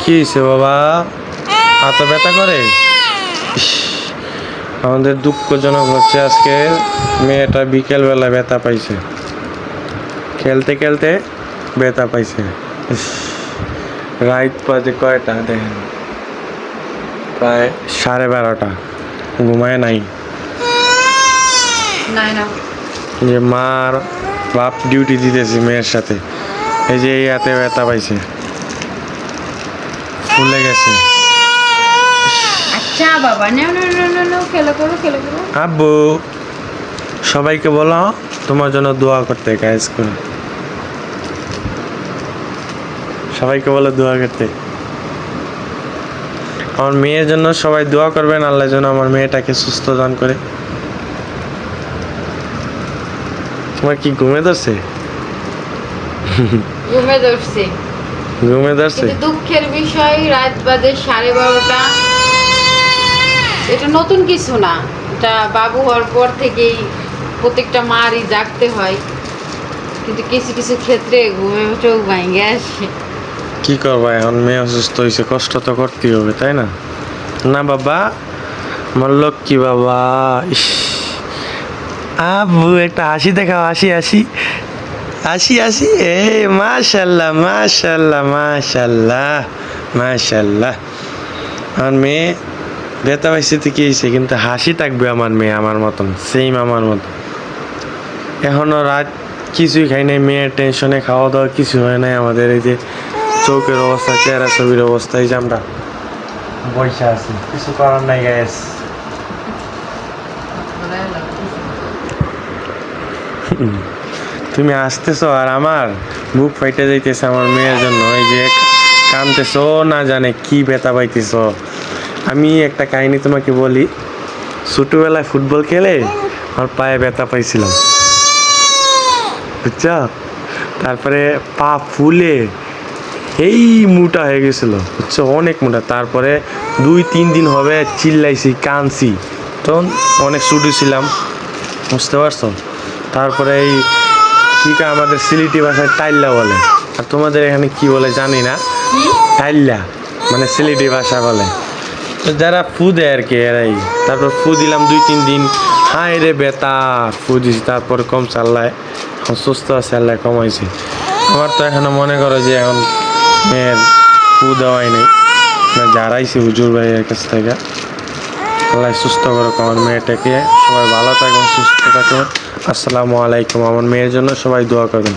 কি হয়েছে বাবা? হাতে ব্যথা করে? ইস, আমাদের দুঃখজনক হচ্ছে আজকে মেয়েটা বিকেলবেলা ব্যথা পাইছে, খেলতে খেলতে ব্যথা পাইছে। ইস, রাত বাজে কয়টা দেখেন, প্রায় 12:30। ঘুমায় নাই। যে মার বাপ ডিউটি দিতেছি মেয়ের সাথে, এই যে এই হাতে ব্যথা পাইছে, ফুলে গেছে। আচ্ছা বাবা, নাও নাও নাও নাও নাও, খেলা করো খেলা করো। আব্বু সবাইকে বলো তোমার জন্য দোয়া করতে, কাজ করে সবাইকে বলো দোয়া করতে। আমার মেয়ের জন্য সবাই দোয়া করবেন, আল্লাহ যেন আমার মেয়েটাকে সুস্থ দান করে। তোমার কি ঘুমে ধরছে? ঘুমে ধরছে। ঘুমে ধরছে? কিন্তু দুঃখের বিষয়, রাত বাজে 12:30। এটা নতুন কিছু না, এটা বাবু হওয়ার পর থেকেই প্রত্যেকটা মারই জাগতে হয়, কিন্তু কিছু কিছু ক্ষেত্রে ঘুমে চোখ ভাঙে আসে। কি করবা, এখন মেয়ে অসুস্থ হয়েছে, কষ্ট তো করতেই হবে, তাই না? না বাবা, আমার লক্ষ্মী বাবা। ইস, আব্বু একটা হাসি দেখাও, হাসি হাসি হাসি হাসি। এ মাশাল্লাহ মাশাল্লাহ মাশাল্লাহ মাশাল্লাহ। আমার মেয়ে ব্যথা পাইছে তো কি হয়েছে, কিন্তু হাসি থাকবে আমার মেয়ে, আমার মতন সেম আমার মতন। এখনও রাত কিছুই খাই নাই, মেয়ের টেনশনে খাওয়া দাওয়া কিছু হয় নাই আমাদের। এই যে চৌকের অবস্থা, চেহারা ছবির অবস্থা, এই যে আমরা বসে আছি, কিছু করার নাই গ্যাস। তুমি আসতেছো আর আমার বুক ফাইটে যাইতেছে আমার মেয়ের জন্য। এই যে কানতেছো, না জানে কি ব্যথা পাইতেছ। আমি একটা কাহিনী তোমাকে বলি। ছোটবেলায় ফুটবল খেলে আমার পায়ে ব্যথা পাইছিলাম, বুঝছো? তারপরে পা ফুলে এই মোটা হয়ে গেছিল, বুঝছো, অনেক মোটা। তারপরে 2-3 দিন হবে চিল্লাইছি, কানছি, তখন অনেক ছোটো ছিলাম, বুঝতে পারছো? তারপরে এই কি আমাদের সিলেটি ভাষায় টাইল্লা বলে, আর তোমাদের এখানে কি বলে জানি না। টাইল্লা মানে সিলেটি ভাষা বলে। তো যারা ফু দেয় আর কি, এরাই। তারপর ফু দিলাম 2-3 দিন, হায় রে ব্যথা, ফু দিছি, তারপরে কমছে। আল্লাহ এখন সুস্থ আছে, আল্লাহ কমাইছে। আমার তো এখনো মনে করো যে এখন মেয়ের ফু দেওয়াই নেই, যারাইছি হুজুর ভাইয়ের কাছ থেকে। আল্লাহ সুস্থ করো আমার মেয়েটাকে, সবাই ভালো থাকুন, সুস্থ থাকুন। আসসালামু আলাইকুম। আমার মেয়ের জন্য সবাই দোয়া করবেন।